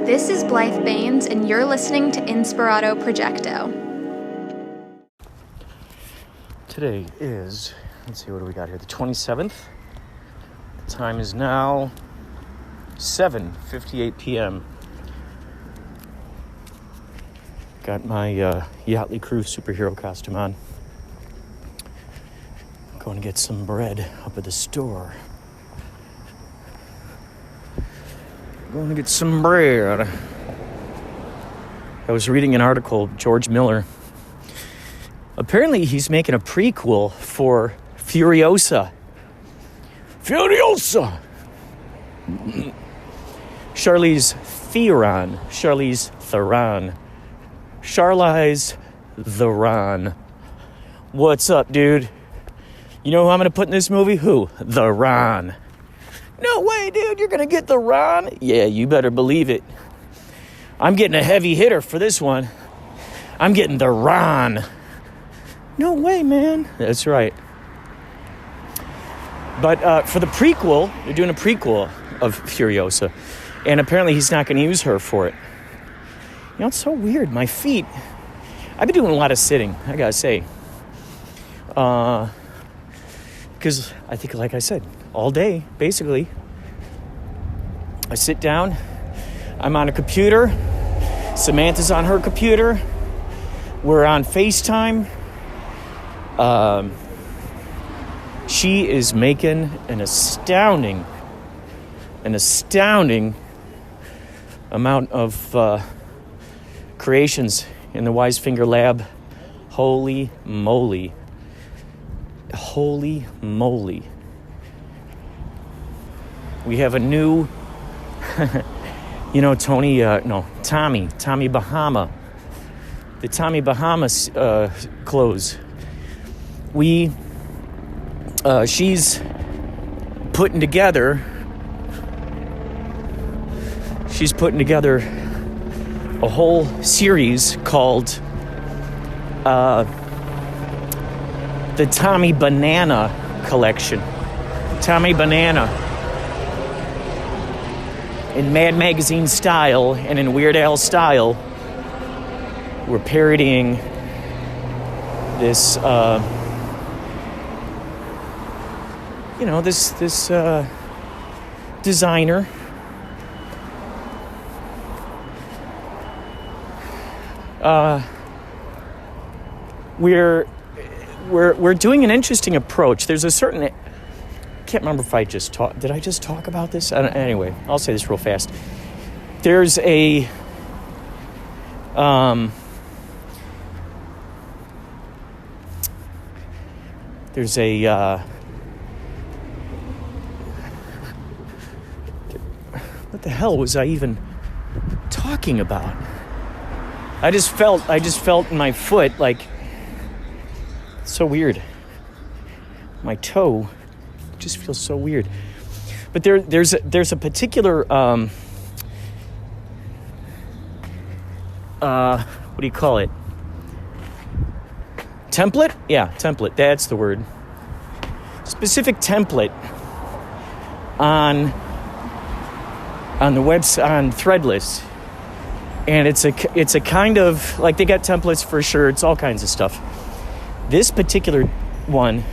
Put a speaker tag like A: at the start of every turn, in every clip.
A: This is Blythe Baines, and you're listening to Inspirado Projecto.
B: Today is, let's see, what do we got here? The 27th. The time is now 7:58 p.m. Got my Yachtley crew superhero costume on. Going to get some bread up at the store. Going to get some bread. I was reading an article, George Miller. Apparently he's making a prequel for Furiosa. Furiosa! Charlize Theron. Charlize Theron. What's up, dude? You know who I'm going to put in this movie? Who? The Ron. No way, dude. You're going to get the Ron? Yeah, you better believe it. I'm getting a heavy hitter for this one. I'm getting the Ron. No way, man. That's right. But for the prequel, they're doing a prequel of Furiosa. And apparently he's not going to use her for it. You know, it's so weird. My feet, I've been doing a lot of sitting, I got to say. Because I think, like I said, all day, basically, I sit down, I'm on a computer, Samantha's on her computer, we're on FaceTime. She is making an astounding amount of creations in the WISEFINGER lab. Holy moly. We have a new, Tommy Bahama. The Tommy Bahamas clothes. She's putting together a whole series called the Tommy Banana collection. Tommy Banana. In Mad Magazine style and in Weird Al style, we're parodying this, this designer. We're doing an interesting approach. There's a certain, I can't remember if did I just talk about this? Anyway, I'll say this real fast. There's a, what the hell was I even talking about? I just felt in my foot, like, so weird. My toe just feels so weird. But there's a particular what do you call it? Template? Yeah, template. That's the word. Specific template on the website, on Threadless. And it's a kind of, like, they got templates for shirts, all kinds of stuff. This particular one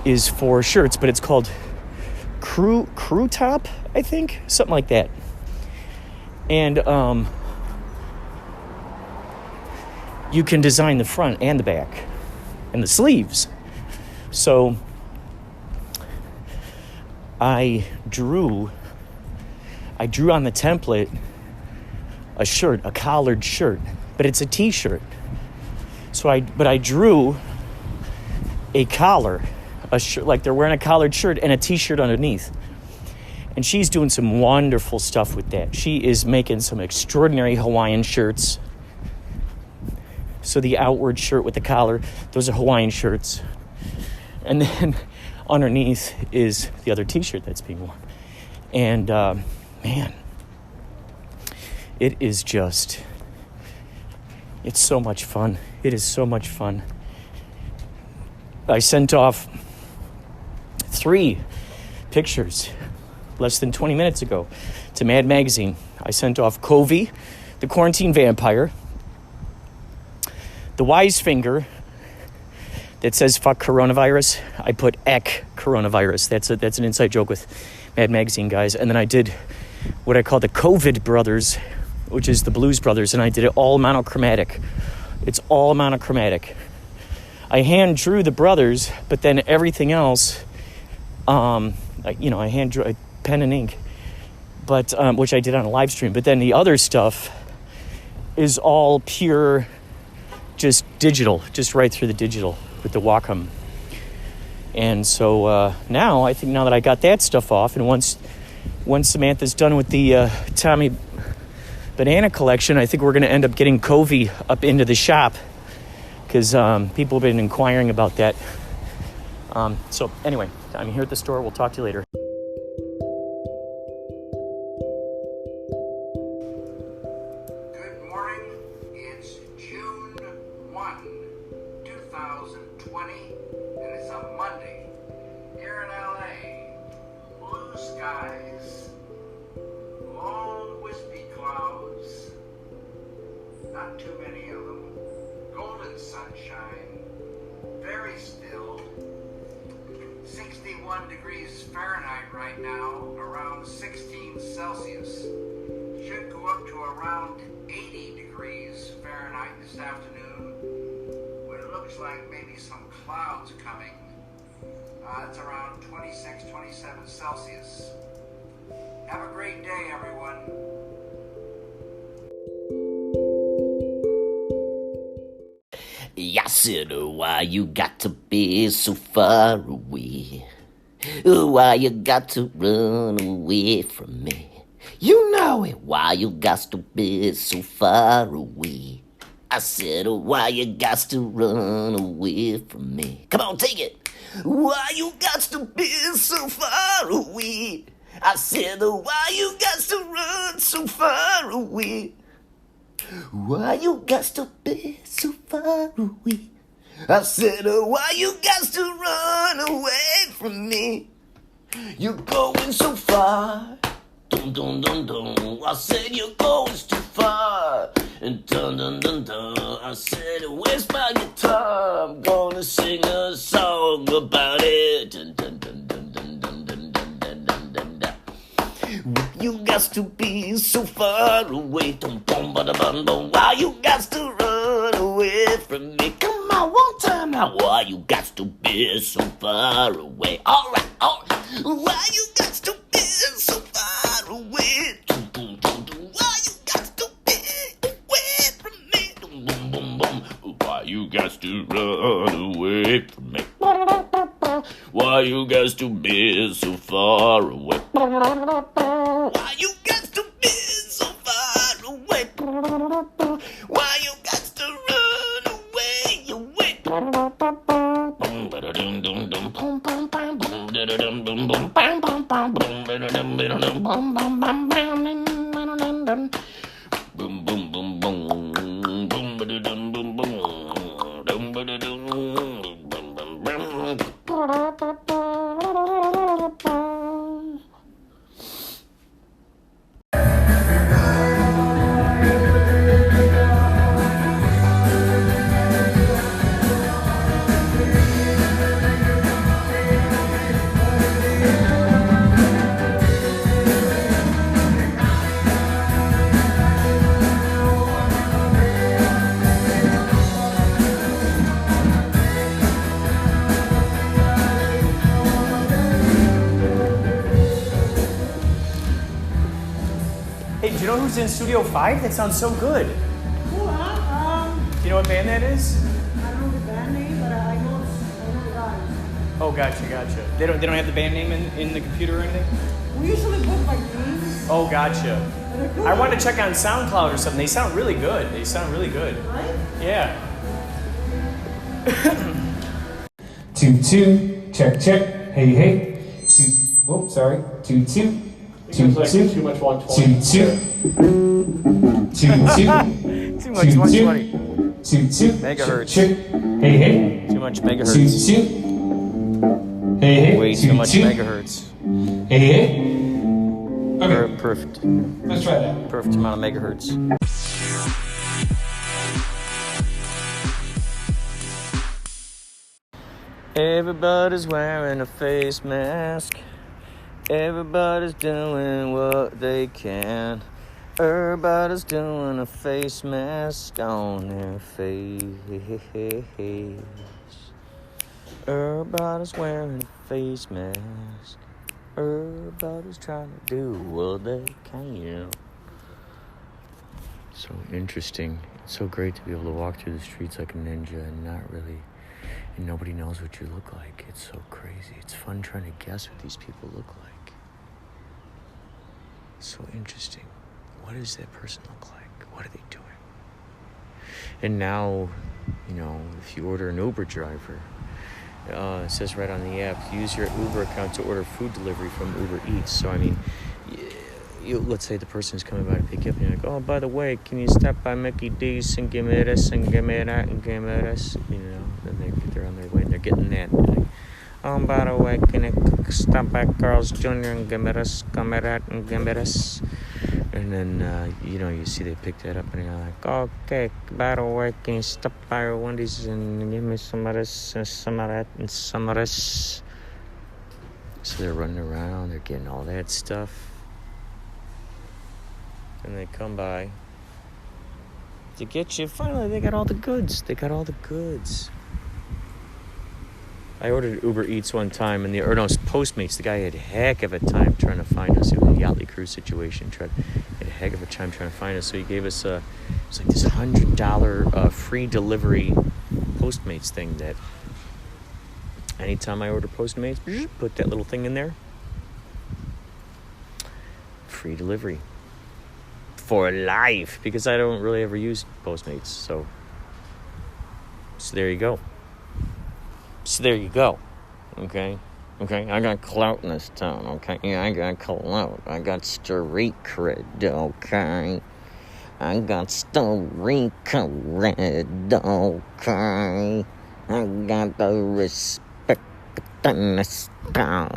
B: is for shirts, but it's called crew top, I think, something like that. And you can design the front and the back and the sleeves. So I drew on the template a shirt, a collared shirt, but it's a t-shirt. So I drew a collar, a shirt, like they're wearing a collared shirt and a t-shirt underneath. And she's doing some wonderful stuff with that. She is making some extraordinary Hawaiian shirts. So the outward shirt with the collar, those are Hawaiian shirts. And then underneath is the other t-shirt that's being worn. And man, it is just, it's so much fun. It is so much fun. I sent off 3 pictures less than 20 minutes ago to Mad Magazine. I sent off Covey, the quarantine vampire, the WISEFINGER that says fuck coronavirus. I put ek coronavirus. That's an inside joke with Mad Magazine guys. And then I did what I call the COVID brothers, which is the Blues Brothers, and I did it all monochromatic. It's all monochromatic. I hand drew the brothers, but then everything else, I hand drew pen and ink, but which I did on a live stream. But then the other stuff is all pure, just digital, just right through the digital with the Wacom. And so now that I got that stuff off, and once Samantha's done with the Tommy Banana collection, I think we're going to end up getting Covey up into the shop, because people have been inquiring about that. So anyway, I'm here at the store. We'll talk to you later.
C: Good morning. It's June 1, 2020, and it's a Monday here in LA. Blue skies, long wispy clouds, not too many of them, golden sunshine, very still, 61 degrees Fahrenheit right now, around 16 Celsius. Should go up to around 80 degrees Fahrenheit this afternoon, when it looks like maybe some clouds coming. It's around 26, 27 Celsius. Have a great day, everyone.
D: I said, why you got to be so far away? Why you got to run away from me? You know it, why you got to be so far away? I said, why you got to run away from me? Come on, take it. Why you got to be so far away? I said, why you got to run so far away? Why you got to be so far away? I said, why you got to run away from me? You're going so far. Dun dun dun dun. I said you're going too far. And dun dun dun dun. I said, where's my guitar? I'm gonna sing a song about it. Dun dun dun dun dun dun dun dun dun dun dun dun. You got to be so far away. Dum bum ba da bum bum. Why you got to run away from me? Come on, one time now. Why you got to be so far away? All right, all right. Why you got to be so far away? Dum dum dum dum. Why you got to be away from me? Dum bum bum bum. Why you got to run away from me? Why you got to be so far away? Why you got to be so far away? Why you got to run away?
B: Hey, do you know who's in Studio 5? That sounds so good.
E: Cool, huh?
B: Do you know what band that is?
E: I don't know the band name, but I know the guys.
B: Oh, gotcha. They don't have the band name in the computer or anything?
E: We usually book like names.
B: Oh, gotcha.
E: Cool.
B: I wanted to check on SoundCloud or something. They sound really good.
E: Right?
B: Yeah.
F: 2 2 check. Hey 2. Whoops, sorry. 2 2 2 2
G: Too much 120.
F: 2 2 2
B: Too much 120.
F: 2 2
B: Megahertz.
F: Hey
B: Too much
F: 2
B: megahertz.
F: 2 Hey
B: Way too much
F: 2
B: megahertz.
F: Hey Okay.
B: Perfect.
F: Let's try that.
B: Perfect amount of megahertz. Everybody's wearing a face mask. Everybody's doing what they can. Everybody's doing a face mask on their face. Everybody's wearing a face mask. Everybody's trying to do what they can. So interesting. It's so great to be able to walk through the streets like a ninja and and nobody knows what you look like. It's so crazy. It's fun trying to guess what these people look like. So interesting. What does that person look like? What are they doing? And now, if you order an Uber driver, it says right on the app, use your Uber account to order food delivery from Uber Eats. So, let's say the person's coming by to pick you up, and you're like, oh, by the way, can you stop by Mickey D's and give me this and give me that and give me this? Then they're on their way and they're getting that. And like, oh, by the way, can you stop by Carl's Jr. and give me this, give me that, and give me this? And then, you see they pick that up and you're like, okay, by the way, can you stop by Wendy's and give me some of this and some of that and some of this? So they're running around, they're getting all that stuff. And they come by to get you. Finally, they got all the goods. I ordered Uber Eats one time, and Postmates. The guy had a heck of a time trying to find us. It was a Yachtley cruise situation. Had a heck of a time trying to find us. So he gave us it was like this $100 free delivery Postmates thing that anytime I order Postmates, put that little thing in there. Free delivery. For life, because I don't really ever use Postmates, so there you go. Okay, I got clout in this town. Okay, yeah, I got clout. I got street cred. Okay, I got street cred. Okay, I got the respect in this town.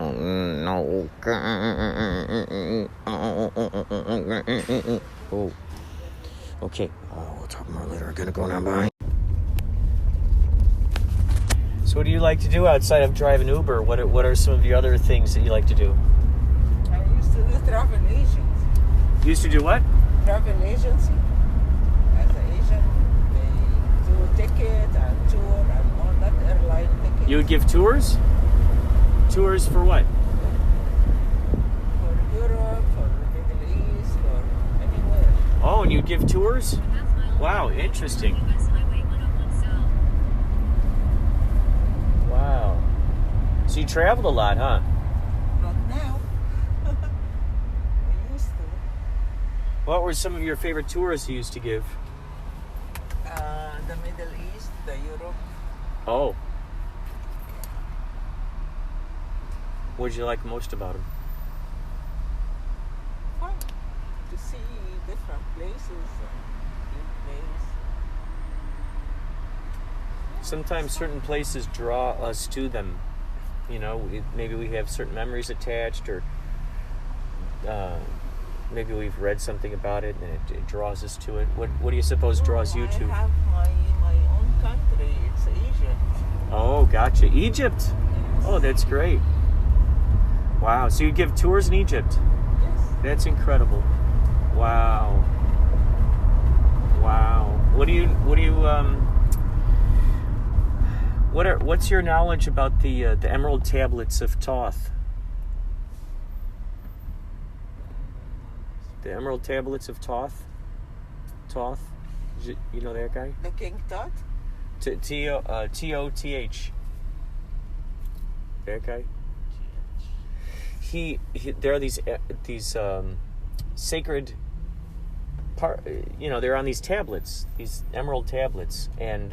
B: Okay. Oh, okay. We'll talk more later. I'm gonna go now. Bye. So, what do you like to do outside of driving Uber? What are some of the other things that you like to do?
G: I used to do travel agency.
B: You used to do what?
G: Travel agency. As an agent, they do ticket and tour and all that airline ticket.
B: You would give tours? Tours for what?
G: For Europe, for the Middle East, for anywhere.
B: Oh, and you'd give tours? Wow, interesting. Wow. So you traveled a lot, huh?
G: Not now. I used to.
B: What were some of your favorite tours you used to give?
G: The Middle East, the Europe.
B: Oh. What did you like most about them?
G: Fun to see different places and new places.
B: Sometimes certain places draw us to them. Maybe we have certain memories attached, or maybe we've read something about it and it draws us to it. What do you suppose draws you to?
G: I have my own country. It's Egypt.
B: Oh, gotcha. Egypt.
G: Yes.
B: Oh, that's great. Wow. So you give tours in Egypt?
G: Yes.
B: That's incredible. Wow. What's your knowledge about the Emerald Tablets of Thoth? The Emerald Tablets of Thoth? Thoth? You know that guy?
G: The King Tut?
B: T-O-T-H. That guy? There are these sacred they're on these tablets, these emerald tablets, and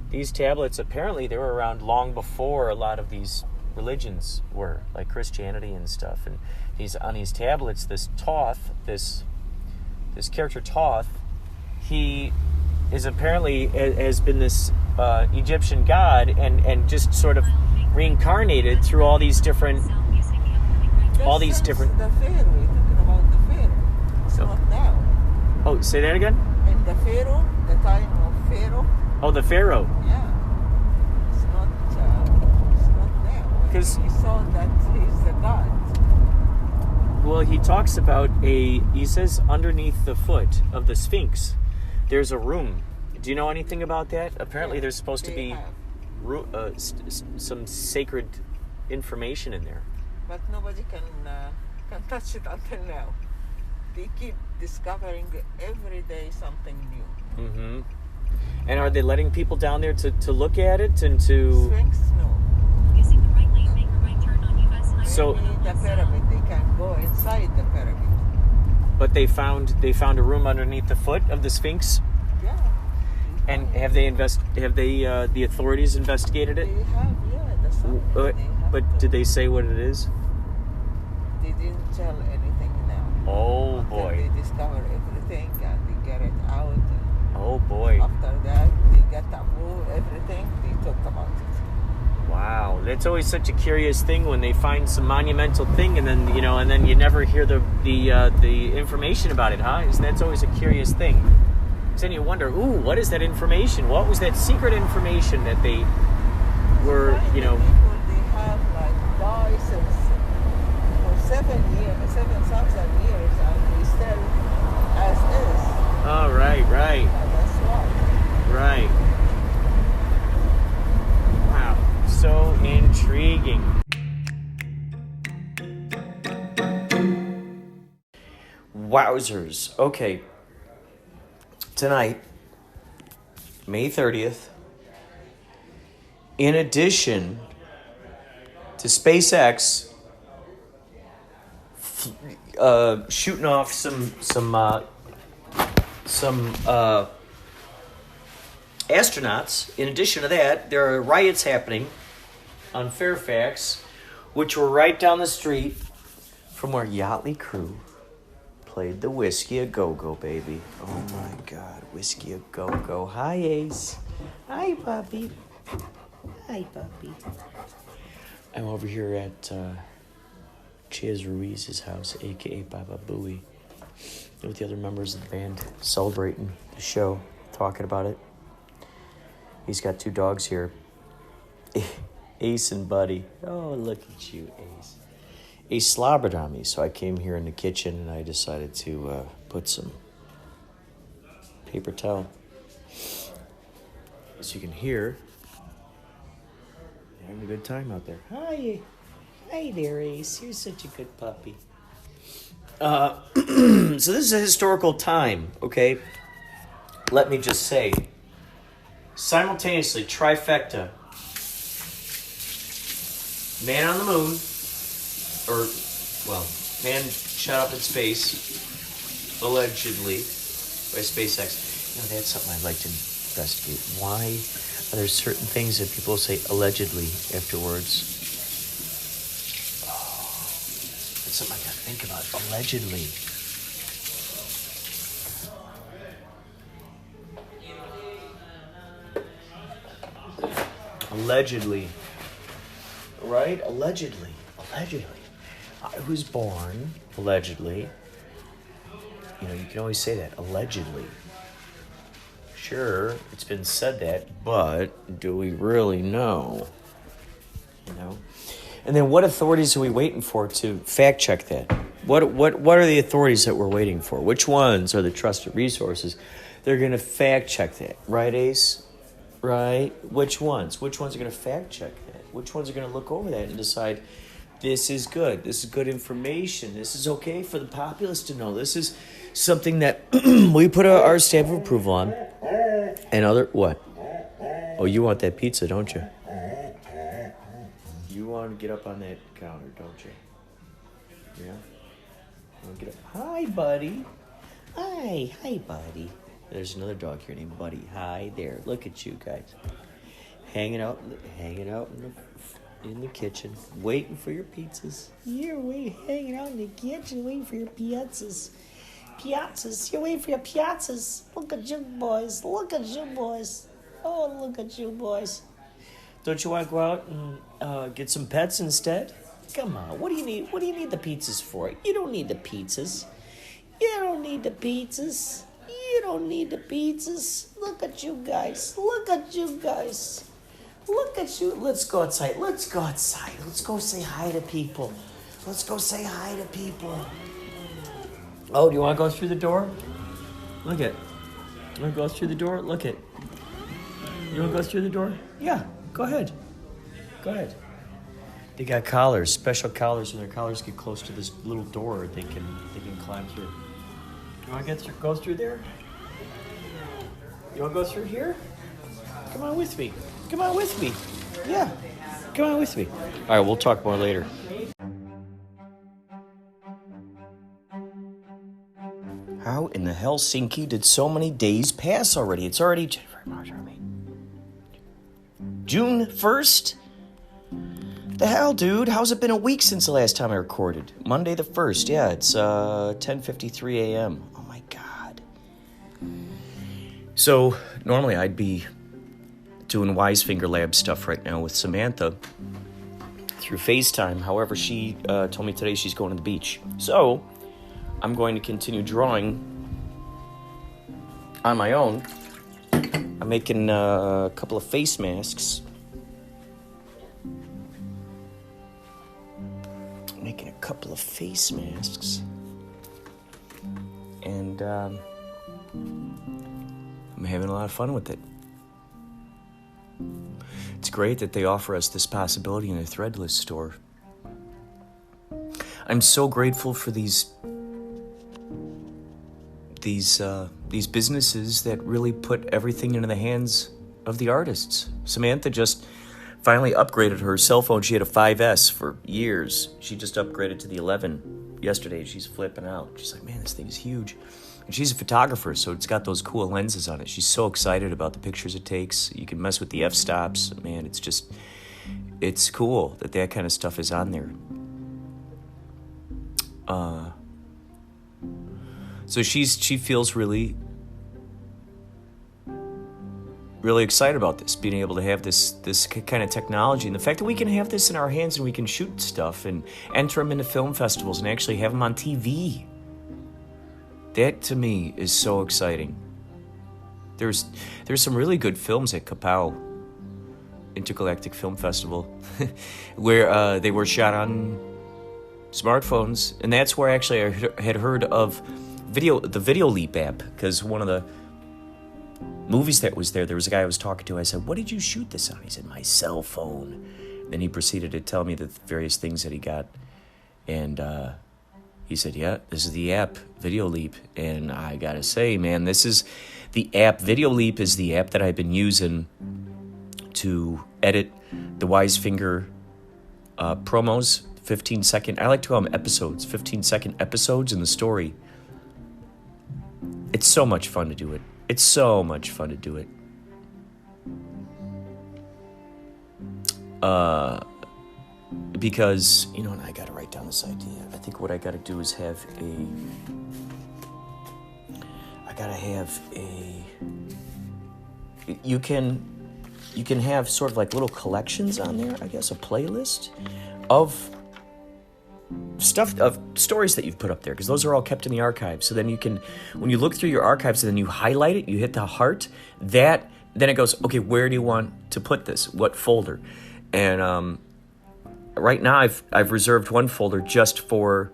B: these tablets, apparently they were around long before a lot of these religions were, like Christianity and stuff. And on these tablets, this Thoth, this character Thoth, he is apparently has been this Egyptian god, and just sort of reincarnated through all these different all these different...
G: The Pharaoh, we're talking about the Pharaoh. It's not now.
B: Oh, say that again?
G: In the Pharaoh, the time of Pharaoh.
B: Oh, the Pharaoh.
G: Yeah. It's not now.
B: 'Cause-
G: He saw that he's the god.
B: Well, he talks about he says underneath the foot of the Sphinx, there's a room. Do you know anything about that? Apparently there's supposed to be some sacred information in there.
G: But nobody can touch it until now. They keep discovering every day something new.
B: Mm-hmm. And are they letting people down there to look at it and to...
G: Sphinx, no.
H: Using the right lane, make a right turn on US Highway.
B: So-
G: Maybe the pyramid, they can go inside the pyramid.
B: But they found a room underneath the foot of the Sphinx.
G: Yeah.
B: And have the authorities investigated it?
G: They have, that's something.
B: But did they say what it is?
G: They didn't tell anything now.
B: Oh
G: Until
B: boy.
G: They discover everything and they get it out.
B: Oh boy.
G: After that, they get approved everything. They talk about it.
B: Wow, that's always such a curious thing when they find some monumental thing, and then you never hear the information about it, huh? That's always a curious thing. Because then you wonder, what is that information? What was that secret information that they were,
G: People, they have like license for 7,000 years, and they still as is.
B: Oh, right.
G: That's why.
B: Right. Wow. So intriguing. Wowzers. Okay. Tonight, May 30th, in addition to SpaceX shooting off some astronauts, in addition to that, there are riots happening on Fairfax, which were right down the street from where Yachtley crew played the Whisky a Go-Go, baby. Oh my God, Whisky a Go-Go. Hi, Ace. Hi, puppy. Hi, puppy. I'm over here at Chiz Ruiz's house, a.k.a. Baba Booey, with the other members of the band, celebrating the show, talking about it. He's got 2 dogs here, Ace and Buddy. Oh, look at you, Ace. Ace slobbered on me, so I came here in the kitchen and I decided to put some paper towel. As you can hear, they're having a good time out there. Hi there, Ace. You're such a good puppy. So this is a historical time, okay? Let me just say, simultaneously, trifecta. Man on the moon, man shot up in space, allegedly, by SpaceX. That's something I'd like to investigate. Why are there certain things that people say allegedly afterwards? Oh, that's something I gotta think about. Allegedly. Allegedly. Right? Allegedly. I was born, allegedly. You can always say that, allegedly. Sure, it's been said that, but do we really know? And then what authorities are we waiting for to fact check that? What are the authorities that we're waiting for? Which ones are the trusted resources? They're going to fact check that, right, Ace? Right? Which ones? Which ones are going to fact check that? Which ones are going to look over that and decide this is good information, this is okay for the populace to know, this is something that we put our stamp of approval on, and what? Oh, you want that pizza, don't you? You want to get up on that counter, don't you? Yeah? You want to get up? Hi, buddy. Hi, buddy. There's another dog here named Buddy. Hi there. Look at you guys. Hanging out in the kitchen, waiting for your pizzas. You're hanging out in the kitchen, waiting for your pizzas. You're waiting for your pizzas. Look at you boys. Oh, look at you boys. Don't you want to go out and get some pets instead? Come on. What do you need? What do you need the pizzas for? You don't need the pizzas. You don't need the pizzas. You don't need the pizzas. Look at you guys. Look at you guys. Look at you. Let's go outside. Let's go outside. Let's go say hi to people. Let's go say hi to people. Oh, do you want to go through the door? Look it. You want to go through the door? Look it. You want to go through the door? Yeah, go ahead. Go ahead. They got collars, special collars. When their collars get close to this little door, they can climb through. You want to go through there? You want to go through here? Come on with me. Come on with me. Yeah, come on with me. All right, we'll talk more later. How in the Helsinki did so many days pass already? It's already June 1st? The hell, dude? How's it been a week since the last time I recorded? Monday the 1st. Yeah, it's 10:53 a.m. Oh, my God. So, normally I'd be doing WISEFINGER lab stuff right now with Samantha through FaceTime. However, she told me today she's going to the beach. So, I'm going to continue drawing on my own. I'm making a couple of face masks. And I'm having a lot of fun with it. It's great that they offer us this possibility in a Threadless store. I'm so grateful for these businesses that really put everything into the hands of the artists. Samantha just finally upgraded her cell phone. She had a 5S for years. She just upgraded to the 11 yesterday. She's flipping out. She's like, man, this thing is huge. And she's a photographer, so it's got those cool lenses on it. She's so excited about the pictures it takes. You can mess with the f-stops. Man, it's cool that kind of stuff is on there. So she feels really excited about this, being able to have this kind of technology, and the fact that we can have this in our hands and we can shoot stuff and enter them into film festivals and actually have them on TV. That to me is so exciting. There's some really good films at Kapow Intergalactic Film Festival where they were shot on smartphones, and that's where actually I had heard of the Video Leap app, because one of the movies that was there was a guy I was talking to. I said, what did you shoot this on? He said, my cell phone. Then he proceeded to tell me the various things that he got, and he said, yeah, this is the app, Video Leap. And I gotta say, man, this is the app. Video Leap is the app that I've been using to edit the WISEFINGER promos, 15-second, I like to call them episodes, 15-second episodes in the story. It's so much fun to do it. It's so much fun to do it. Because, you know, and I gotta write down this idea. I think what I gotta do is you can have sort of like little collections on there, I guess, a playlist of stuff, of stories that you've put up there, because those are all kept in the archives. So then you can, when you look through your archives and then you highlight it, you hit the heart, then it goes, okay, where do you want to put this? What folder? And right now I've reserved one folder just for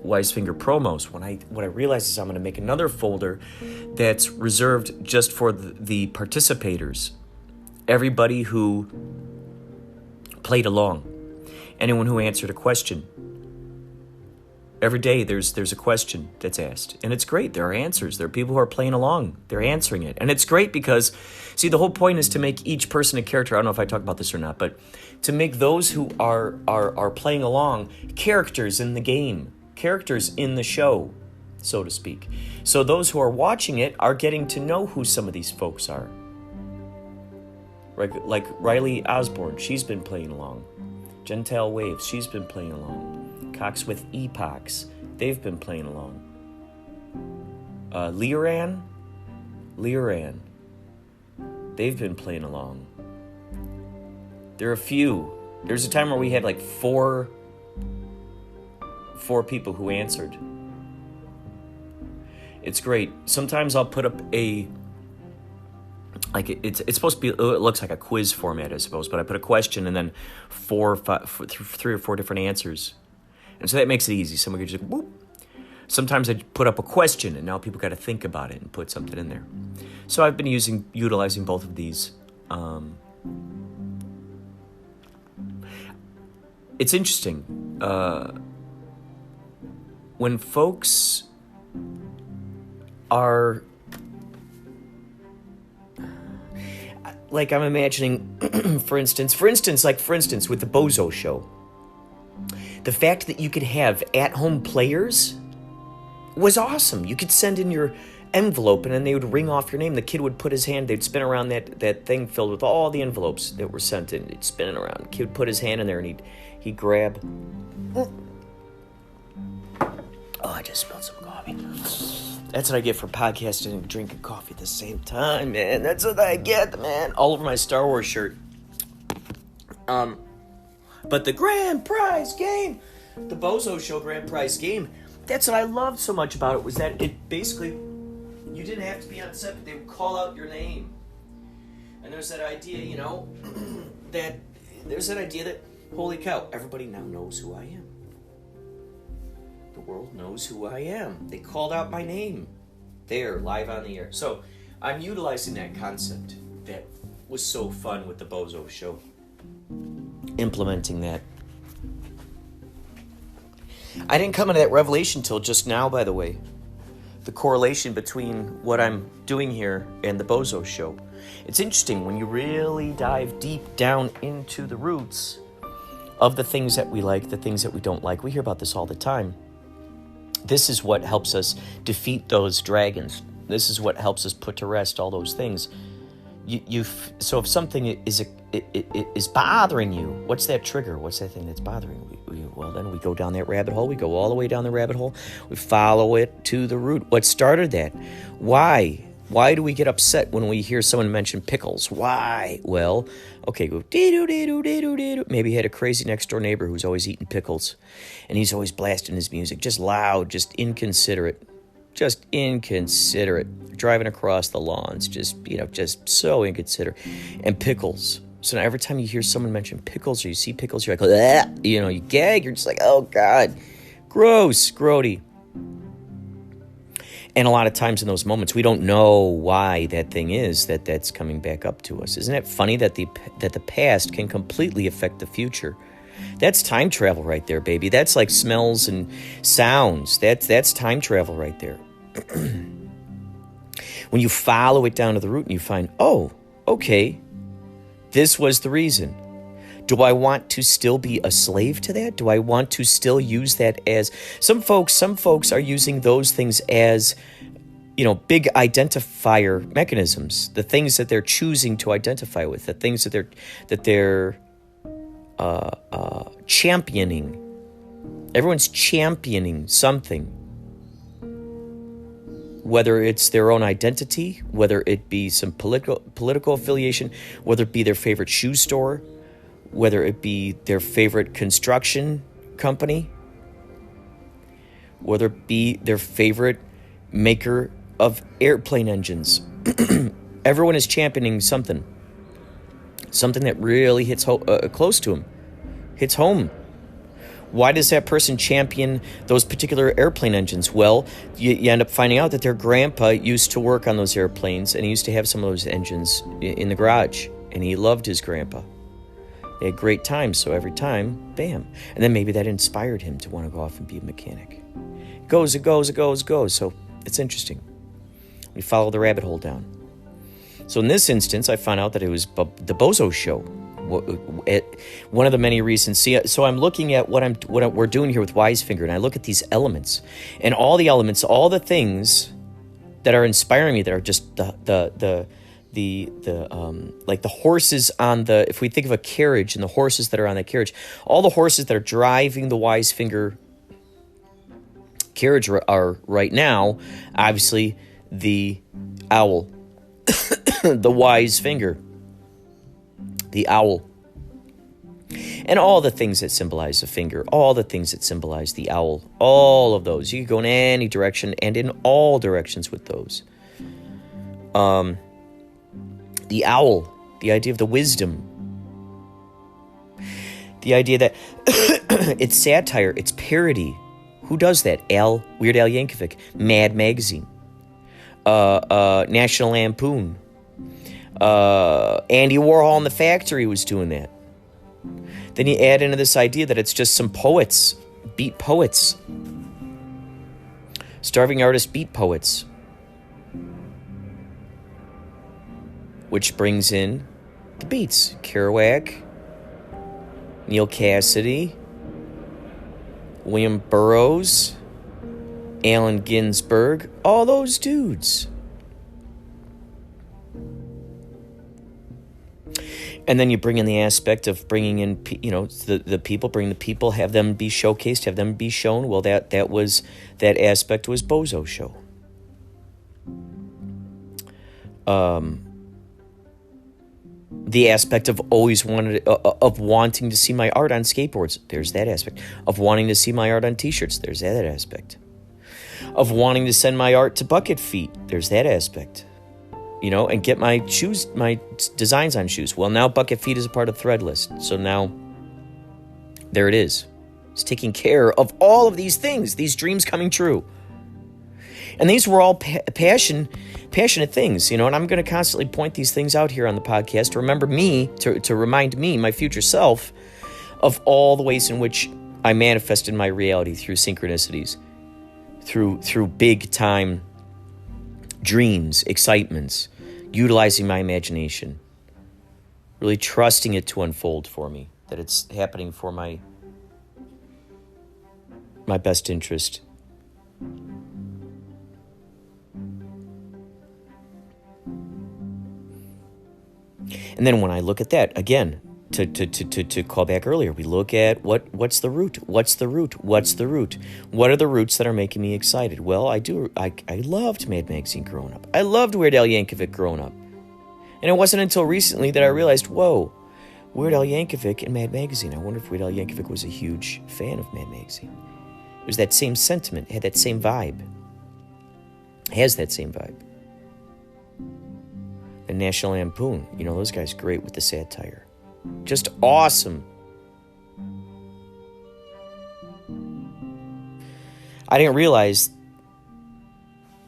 B: WISEFINGER promos. What I realize is I'm going to make another folder that's reserved just for the participators, everybody who played along, anyone who answered a question. Every day there's a question that's asked, and it's great. There are answers. There are people who are playing along. They're answering it, and it's great because, see, the whole point is to make each person a character. I don't know if I talk about this or not, but to make those who are playing along characters in the game, characters in the show, so to speak. So those who are watching it are getting to know who some of these folks are. Like Riley Osborne, she's been playing along. Gentile Waves, she's been playing along. Cox with Epochs, they've been playing along. Leoran, they've been playing along. There are a few. There's a time where we had like 4 4 people who answered. It's great. Sometimes I'll put up it's supposed to be, it looks like a quiz format, I suppose, but I put a question and then 3 or 4 different answers. And so that makes it easy. Someone could just, whoop. Sometimes I put up a question and now people got to think about it and put something in there. So I've been utilizing both of these. It's interesting. When folks are, like, I'm imagining, for instance, with the Bozo Show, the fact that you could have at-home players was awesome. You could send in your envelope and then they would ring off your name. The kid would put his hand, they'd spin around that thing filled with all the envelopes that were sent in. He'd spin it around. The kid would put his hand in there and he'd grab. Oh, I just spilled some coffee. That's what I get for podcasting and drinking coffee at the same time, man. That's what I get, man. All over my Star Wars shirt. But the grand prize game, the Bozo Show grand prize game, that's what I loved so much about it, was that it basically, you didn't have to be on set, but they would call out your name. And there's that idea, that holy cow, everybody now knows who I am. The world knows who I am. They called out my name there, live on the air. So I'm utilizing that concept that was so fun with the Bozo Show. Implementing that. I didn't come into that revelation till just now, by the way. The correlation between what I'm doing here and the Bozo Show. It's interesting when you really dive deep down into the roots of the things that we like, the things that we don't like. We hear about this all the time. This is what helps us defeat those dragons. This is what helps us put to rest all those things. So if something is bothering you, what's that trigger? What's that thing that's bothering you? Well, then we go down that rabbit hole. We go all the way down the rabbit hole. We follow it to the root. What started that? Why? Why do we get upset when we hear someone mention pickles? Why? Well, okay, go dee-doo. Maybe he had a crazy next door neighbor who's always eating pickles, and he's always blasting his music, just loud, just inconsiderate, driving across the lawns, just so inconsiderate, and pickles. So now every time you hear someone mention pickles or you see pickles, you're like, ah, you gag. You're just like, oh God, gross, grody. And a lot of times in those moments, we don't know why that thing is that's coming back up to us. Isn't it funny that the past can completely affect the future? That's time travel right there, baby. That's like smells and sounds. That's time travel right there. When you follow it down to the root and you find, oh, okay, this was the reason. Do I want to still be a slave to that? Do I want to still use that as... Some folks are using those things as, big identifier mechanisms. The things that they're choosing to identify with, the things that they're championing. Everyone's championing something. Whether it's their own identity, whether it be some political affiliation, whether it be their favorite shoe store, whether it be their favorite construction company, whether it be their favorite maker of airplane engines. Everyone is championing something that really hits close to them, hits home. Why does that person champion those particular airplane engines? Well, you end up finding out that their grandpa used to work on those airplanes, and he used to have some of those engines in the garage, and he loved his grandpa. They had great times, so every time, bam. And then maybe that inspired him to want to go off and be a mechanic. It goes. So it's interesting. We follow the rabbit hole down. So in this instance, I found out that it was the Bozo Show. One of the many reasons. See, so I'm looking at what we're doing here with WISEFINGER, and I look at these elements, and all the elements, all the things that are inspiring me, that are just the like the horses on the, if we think of a carriage and the horses that are on that carriage, all the horses that are driving the WISEFINGER carriage are right now, obviously, the owl, the WISEFINGER, the owl. And all the things that symbolize the finger, all the things that symbolize the owl, all of those. You could go in any direction and in all directions with those. The owl, the idea of the wisdom, the idea that it's satire, it's parody. Who does that? Weird Al Yankovic, Mad Magazine, National Lampoon, Andy Warhol and the Factory was doing that. Then you add into this idea that it's just some poets, beat poets, starving artists, beat poets, which brings in the beats. Kerouac, Neil Cassidy, William Burroughs, Allen Ginsberg, all those dudes. And then you bring in the aspect of bringing in, the people, bring the people, have them be showcased, have them be shown. Well, that aspect was Bozo Show. The aspect of wanting to see my art on skateboards. There's that aspect. Of wanting to see my art on t-shirts. There's that aspect. Of wanting to send my art to Bucket Feet. There's that aspect. And get my shoes, my designs on shoes. Well, now Bucket Feet is a part of Threadless. So now, there it is. It's taking care of all of these things, these dreams coming true. And these were all passionate things, and I'm going to constantly point these things out here on the podcast to remember me, to remind me, my future self, of all the ways in which I manifested my reality through synchronicities, through big time dreams, excitements, utilizing my imagination, really trusting it to unfold for me, that it's happening for my best interest. And then when I look at that, again, to call back earlier, we look at what's the root? What's the root? What's the root? What are the roots that are making me excited? Well, I loved Mad Magazine growing up. I loved Weird Al Yankovic growing up. And it wasn't until recently that I realized, whoa, Weird Al Yankovic and Mad Magazine. I wonder if Weird Al Yankovic was a huge fan of Mad Magazine. It was that same sentiment, had that same vibe. Has that same vibe. And National Lampoon, those guys great with the satire. Just awesome. I didn't realize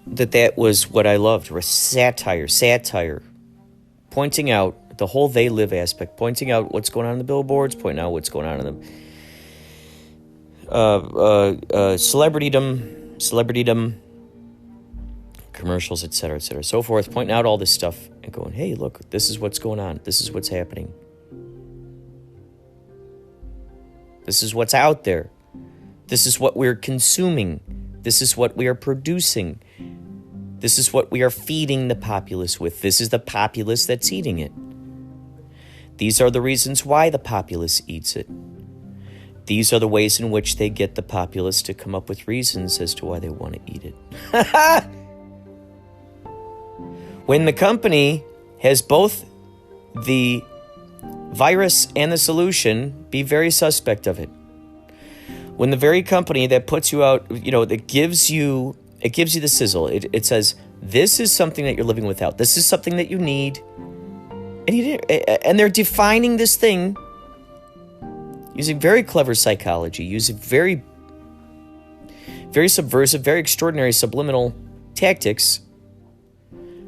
B: that was what I loved, was satire. Pointing out the whole they live aspect, pointing out what's going on in the billboards, pointing out what's going on in the celebritydom, commercials, etc., so forth, pointing out all this stuff and going, hey, look, this is what's going on. This is what's happening. This is what's out there. This is what we're consuming. This is what we are producing. This is what we are feeding the populace with. This is the populace that's eating it. These are the reasons why the populace eats it. These are the ways in which they get the populace to come up with reasons as to why they want to eat it. When the company has both the virus and the solution, be very suspect of it. When the very company that puts you out, that gives you the sizzle, it says, this is something that you're living without. This is something that you need. And they're defining this thing using very clever psychology, using very, very subversive, very extraordinary subliminal tactics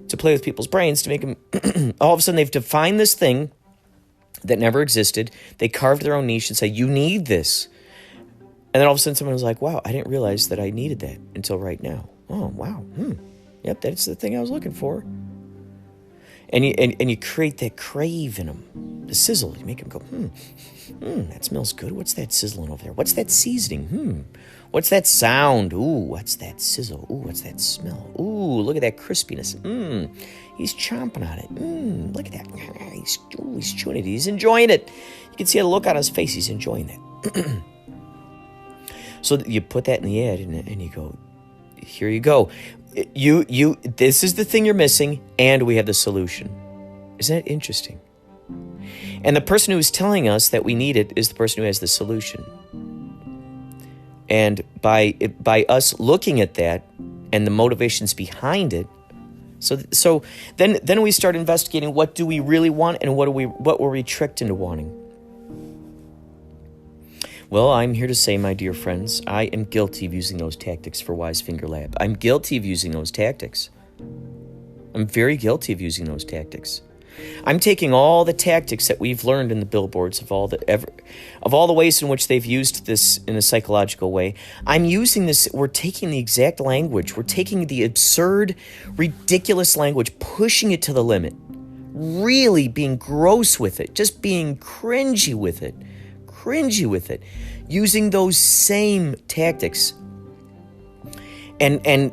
B: to play with people's brains to make them, all of a sudden they've defined this thing that never existed. They carved their own niche and said, you need this. And then all of a sudden someone was like, wow, I didn't realize that I needed that until right now. Oh, wow. Yep, that's the thing I was looking for. And you create that crave in them, the sizzle. You make them go, that smells good. What's that sizzling over there? What's that seasoning? What's that sound? Ooh, what's that sizzle? Ooh, what's that smell? Ooh, look at that crispiness. He's chomping on it. Look at that. He's chewing it. He's enjoying it. You can see a look on his face. He's enjoying that. So you put that in the ad and you go, here you go. This is the thing you're missing, and we have the solution. Isn't that interesting? And the person who's telling us that we need it is the person who has the solution. And by us looking at that and the motivations behind it, so then we start investigating, what do we really want and what were we tricked into wanting? Well, I'm here to say, my dear friends, I am guilty of using those tactics for WISEFINGER Lab. I'm guilty of using those tactics. I'm very guilty of using those tactics. I'm taking all the tactics that we've learned in the billboards of all the ways in which they've used this in a psychological way. I'm using this. We're taking the exact language. We're taking the absurd, ridiculous language, pushing it to the limit, really being gross with it, just being cringy with it, using those same tactics. And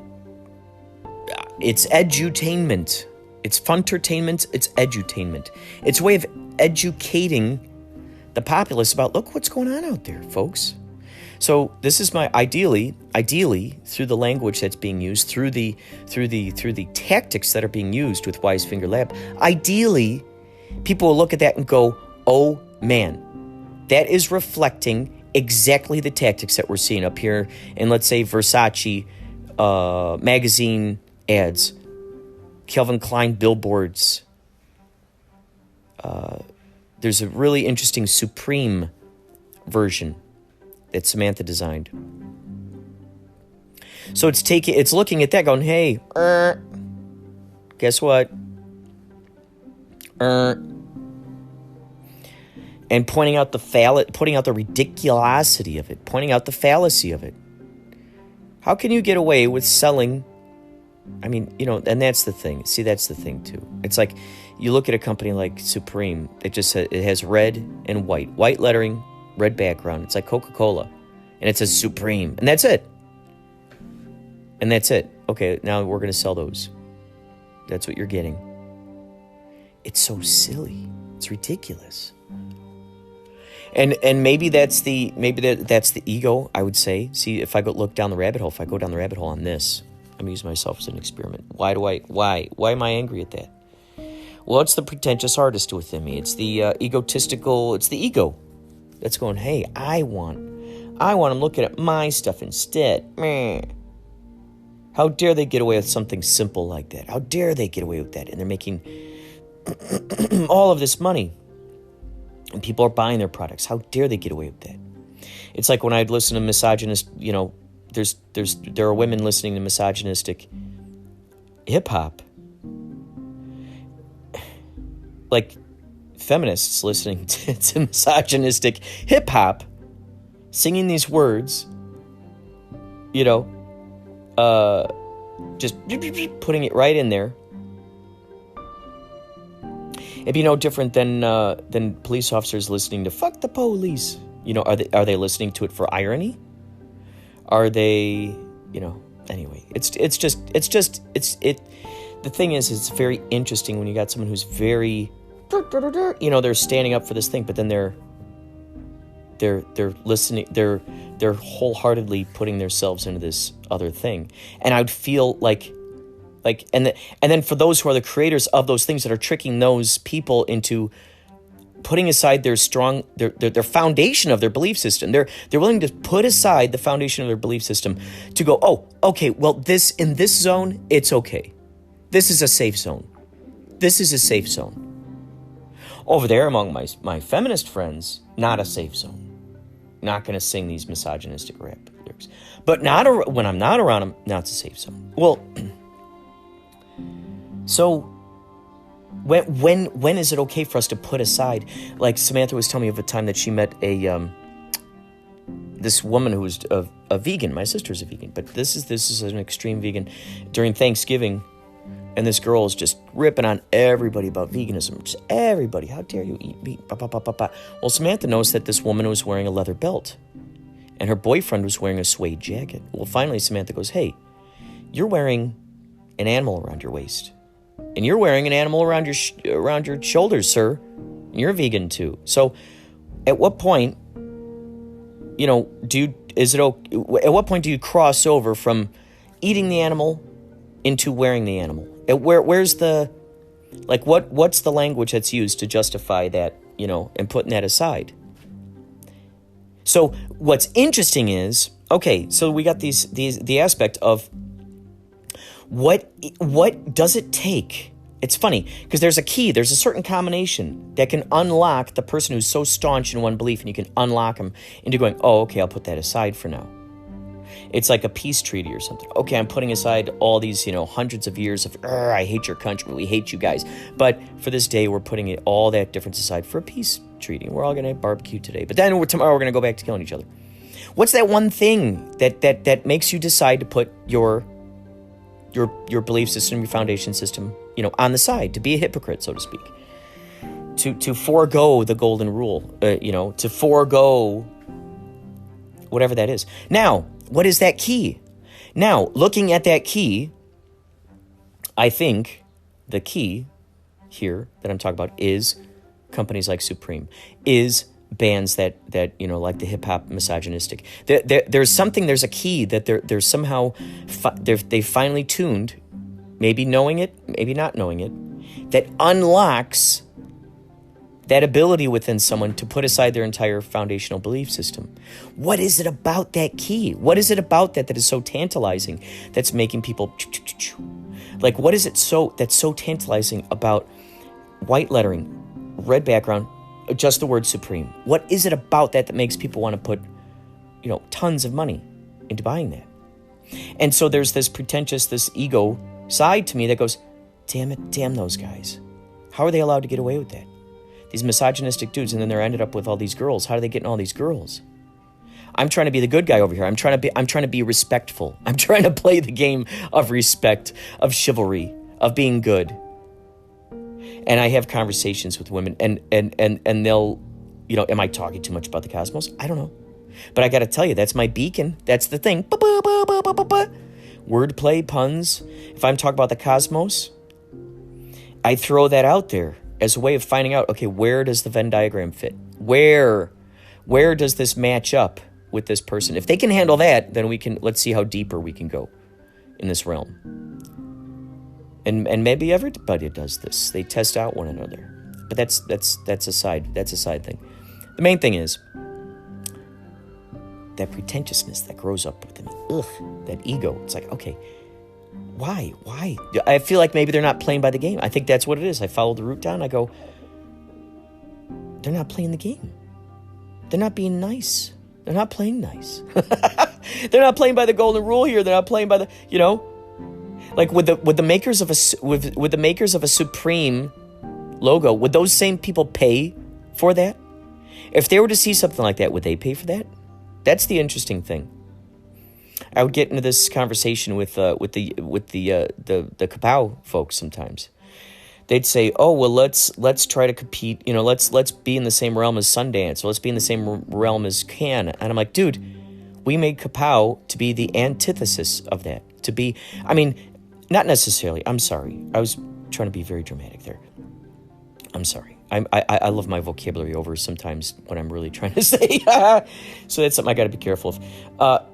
B: it's edutainment. It's funtertainment, it's edutainment. It's a way of educating the populace about, look what's going on out there, folks. So this is my ideally through the language that's being used, through the tactics that are being used with WISEFINGER Lab. Ideally, people will look at that and go, "Oh man, that is reflecting exactly the tactics that we're seeing up here in, let's say, Versace magazine ads, Calvin Klein billboards." There's a really interesting Supreme version that Samantha designed. So it's looking at that going, hey, guess what? And pointing out the ridiculosity of it, pointing out the fallacy of it. How can you get away with selling? I mean, and that's the thing. See, that's the thing too. It's like you look at a company like Supreme. It has red and white lettering, red background. It's like Coca-Cola, and it says Supreme, and that's it. Okay, now we're going to sell those. That's what you're getting. It's so silly. It's ridiculous. And maybe that's the ego, I would say. See, if I go down the rabbit hole on this, I'm using myself as an experiment. Why am I angry at that? Well, it's the pretentious artist within me. It's the egotistical. It's the ego that's going, hey, I want them looking at my stuff instead. Meh. How dare they get away with something simple like that? How dare they get away with that? And they're making all of this money. And people are buying their products. How dare they get away with that? It's like when I'd listen to misogynist, there are women listening to misogynistic hip-hop. Like feminists listening to misogynistic hip-hop, singing these words, just putting it right in there. It'd be no different than police officers listening to "fuck the police." Are they listening to it for irony? Are they, anyway, the thing is, it's very interesting when you got someone who's very, they're standing up for this thing, but then they're listening, they're wholeheartedly putting themselves into this other thing. And I'd feel and then for those who are the creators of those things that are tricking those people into putting aside their foundation of their belief system, they're willing to put aside the foundation of their belief system to go, oh, okay, well, in this zone, it's okay. This is a safe zone. Over there among my feminist friends, not a safe zone. Not going to sing these misogynistic rap lyrics. But when I'm not around them, now it's a safe zone. Well, so when is it okay for us to put aside? Like Samantha was telling me of a time that she met this woman who was a vegan. My sister's a vegan, but this is an extreme vegan during Thanksgiving, and this girl is just ripping on everybody about veganism. Just everybody, how dare you eat meat? Bah, bah, bah, bah, bah. Well, Samantha noticed that this woman was wearing a leather belt, and her boyfriend was wearing a suede jacket. Well, finally Samantha goes, "Hey, you're wearing an animal around your waist. And you're wearing an animal around your shoulders, sir. And you're vegan too. So, at what point, at what point do you cross over from eating the animal into wearing the animal? Where's the, what's the language that's used to justify that? and putting that aside. So what's interesting is, okay, so we got the aspect of what does it take? It's funny because there's a certain combination that can unlock the person who's so staunch in one belief, and you can unlock them into going, oh, okay, I'll put that aside for now. It's like a peace treaty or something. Okay, I'm putting aside all these, hundreds of years of, I hate your country, we hate you guys. But for this day, we're putting all that difference aside for a peace treaty. We're all going to barbecue today. But then tomorrow we're going to go back to killing each other. What's that one thing that makes you decide to put your belief system, your foundation system, on the side, to be a hypocrite, so to speak? To forego the golden rule, to forego whatever that is. Now, what is that key? Now, looking at that key, I think the key here that I'm talking about is companies like Supreme, is bands that like the hip-hop misogynistic. There's a key that they're somehow, they finally tuned, maybe knowing it, maybe not knowing it, that unlocks that ability within someone to put aside their entire foundational belief system. What is it about that key? What is it about that is so tantalizing, that's making people... Like, what is it that's so tantalizing about white lettering, red background, just the word Supreme? What is it about that makes people want to put, tons of money into buying that? And so there's this pretentious, this ego side to me that goes, damn it, damn those guys. How are they allowed to get away with that? These misogynistic dudes, and then they're ended up with all these girls. How do they get in all these girls? I'm trying to be the good guy over here. I'm trying to be respectful. I'm trying to play the game of respect, of chivalry, of being good. And I have conversations with women, and they'll, am I talking too much about the cosmos? I don't know. But I got to tell you, that's my beacon. That's the thing. Wordplay, puns. If I'm talking about the cosmos, I throw that out there as a way of finding out, okay, where does the Venn diagram fit? Where does this match up with this person? If they can handle that, then let's see how deeper we can go in this realm. And maybe everybody does this. They test out one another. But that's a side thing. The main thing is that pretentiousness that grows up within me. That ego. It's like, okay, why? I feel like maybe they're not playing by the game. I think that's what it is. I follow the route down. I go, they're not playing the game. They're not being nice. They're not playing nice. They're not playing by the golden rule here. They're not playing by the, like with the makers of with the makers of a Supreme logo. Would those same people pay for that? If they were to see something like that, would they pay for that? That's the interesting thing. I would get into this conversation with the Kapow folks sometimes. They'd say, "Oh, well, let's try to compete. Let's be in the same realm as Sundance, or let's be in the same realm as Cannes." And I'm like, dude, we made Kapow to be the antithesis of that. To be, not necessarily. I'm sorry. I was trying to be very dramatic there. I'm sorry. I love my vocabulary over sometimes what I'm really trying to say. So that's something I got to be careful of.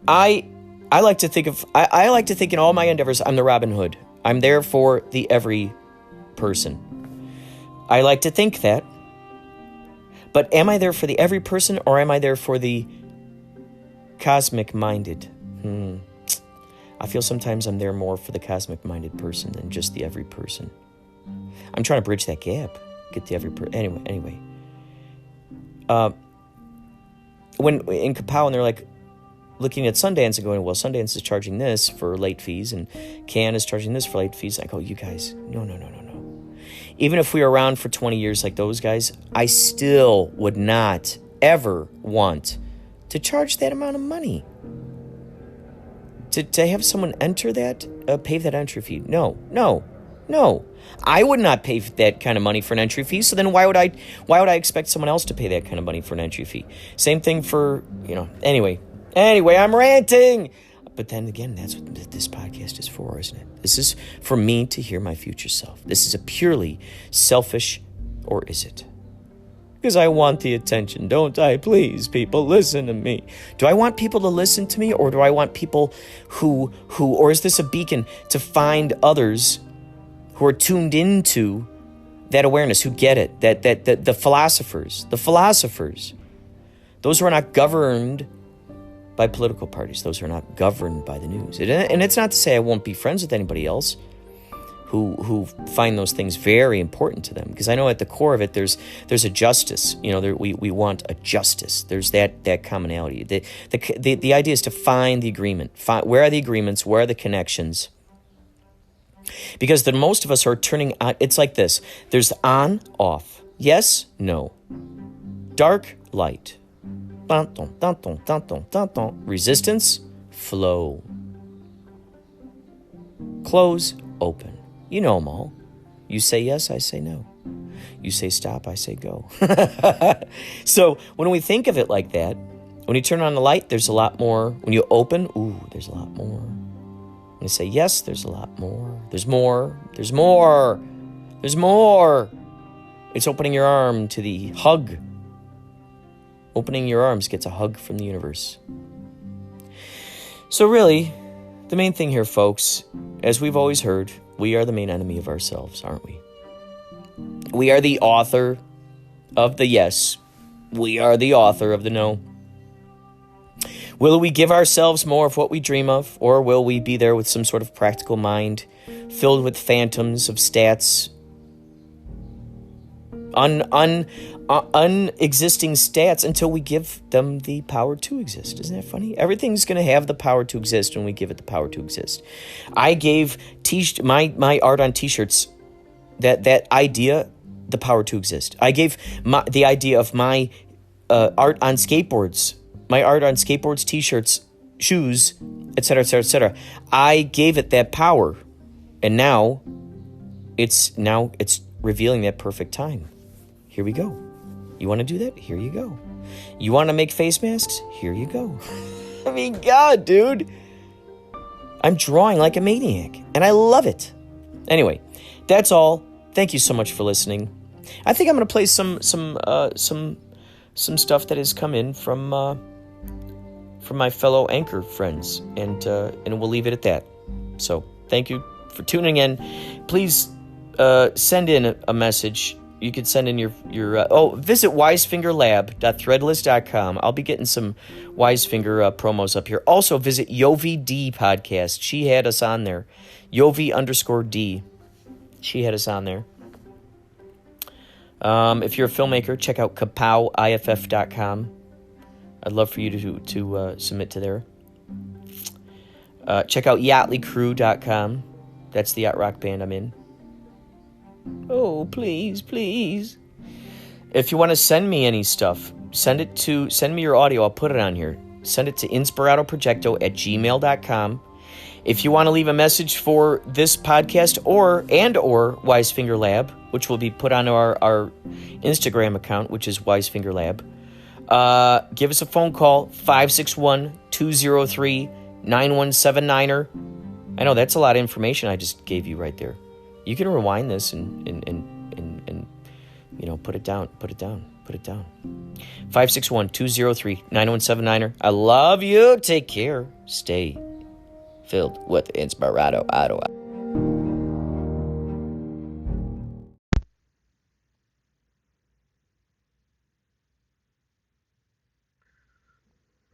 B: I like to think I like to think in all my endeavors, I'm the Robin Hood. I'm there for the every person. I like to think that. But am I there for the every person, or am I there for the cosmic-minded? I feel sometimes I'm there more for the cosmic-minded person than just the every person. I'm trying to bridge that gap. Get the every person. Anyway. When in Kapow, and they're like, looking at Sundance and going, well, Sundance is charging this for late fees, and Cannes is charging this for late fees. I go, you guys, no. Even if we were around for 20 years like those guys, I still would not ever want to charge that amount of money. To have someone enter that, pay that entry fee. No. I would not pay that kind of money for an entry fee, so then why would I expect someone else to pay that kind of money for an entry fee? Same thing for, anyway, I'm ranting. But then again, that's what this podcast is for, isn't it? This is for me to hear my future self. This is a purely selfish, or is it? Because I want the attention, don't I? Please, people, listen to me. Do I want people to listen to me, or do I want people who, or is this a beacon to find others who are tuned into that awareness, who get it, that the philosophers, those who are not governed by political parties, those who are not governed by the news. And it's not to say I won't be friends with anybody else who find those things very important to them, because I know at the core of it there's a justice. We want a justice. There's that commonality. The idea is to find the agreement. Where are the agreements? Where are the connections? Because the most of us are turning on. It's like this. There's on, off. Yes, no. Dark, light. Dun, dun, dun, dun, dun, dun, dun, dun. Resistance, flow. Close, open. You know them all. You say yes, I say no. You say stop, I say go. So when we think of it like that, when you turn on the light, there's a lot more. When you open, there's a lot more. When you say yes, there's a lot more. There's more. There's more. There's more. It's opening your arm to the hug. Opening your arms gets a hug from the universe. So really, the main thing here, folks, as we've always heard, we are the main enemy of ourselves, aren't we? We are the author of the yes. We are the author of the no. Will we give ourselves more of what we dream of, or will we be there with some sort of practical mind filled with phantoms of stats, unexisting stats, until we give them the power to exist? Isn't that funny? Everything's going to have the power to exist when we give it the power to exist. I gave my art on T-shirts, that idea, the power to exist. I gave the idea of my art on skateboards, T-shirts, shoes, etc., etc., etc. I gave it that power, and now it's revealing that perfect time. Here we go. You want to do that? Here you go. You want to make face masks? Here you go. I mean, God, dude. I'm drawing like a maniac, and I love it. Anyway, that's all. Thank you so much for listening. I think I'm going to play some stuff that has come in from my fellow anchor friends, and we'll leave it at that. So, thank you for tuning in. Please send in a message. You can send in your visit wisefingerlab.threadless.com. I'll be getting some Wisefinger promos up here. Also, visit Yovi D podcast. She had us on there. Yovi_D. She had us on there. If you're a filmmaker, check out kapowiff.com. I'd love for you to submit to there. Check out yachtleycrew.com. That's the yacht rock band I'm in. Oh, please, please. If you want to send me any stuff, send me your audio. I'll put it on here. Send it to inspiradoprojecto@gmail.com. If you want to leave a message for this podcast or Wisefinger Lab, which will be put on our Instagram account, which is Wisefinger Lab, give us a phone call, 561-203-9179. I know that's a lot of information I just gave you right there. You can rewind this and put it down. 561-203-9179. I love you. Take care. Stay filled with Inspirado.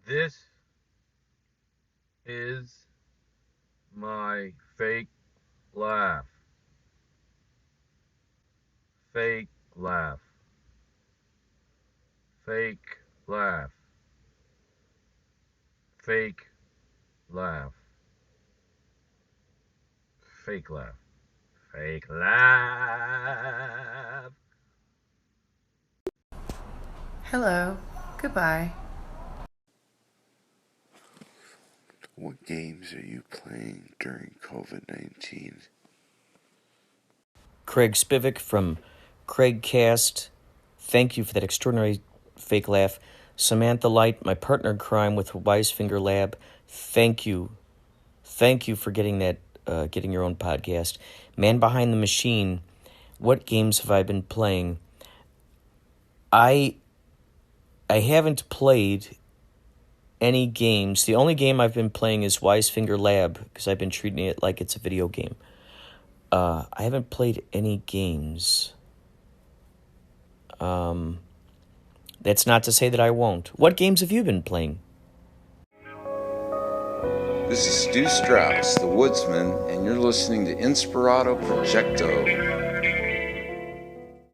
I: This is my fake laugh. Fake laugh. Fake laugh. Fake laugh. Fake laugh. Fake laugh.
J: Hello. Goodbye.
K: What games are you playing during COVID-19?
B: Craig Spivek from Craigcast. Thank you for that extraordinary fake laugh. Samantha Light, my partner in crime with Wisefinger Lab. Thank you. Thank you for getting that, getting your own podcast. Man Behind the Machine. What games have I been playing? I haven't played any games. The only game I've been playing is Wisefinger Lab because I've been treating it like it's a video game. I haven't played any games. That's not to say that I won't. What games have you been playing?
L: This is Stu Strauss, the Woodsman, and you're listening to Inspirado Projecto.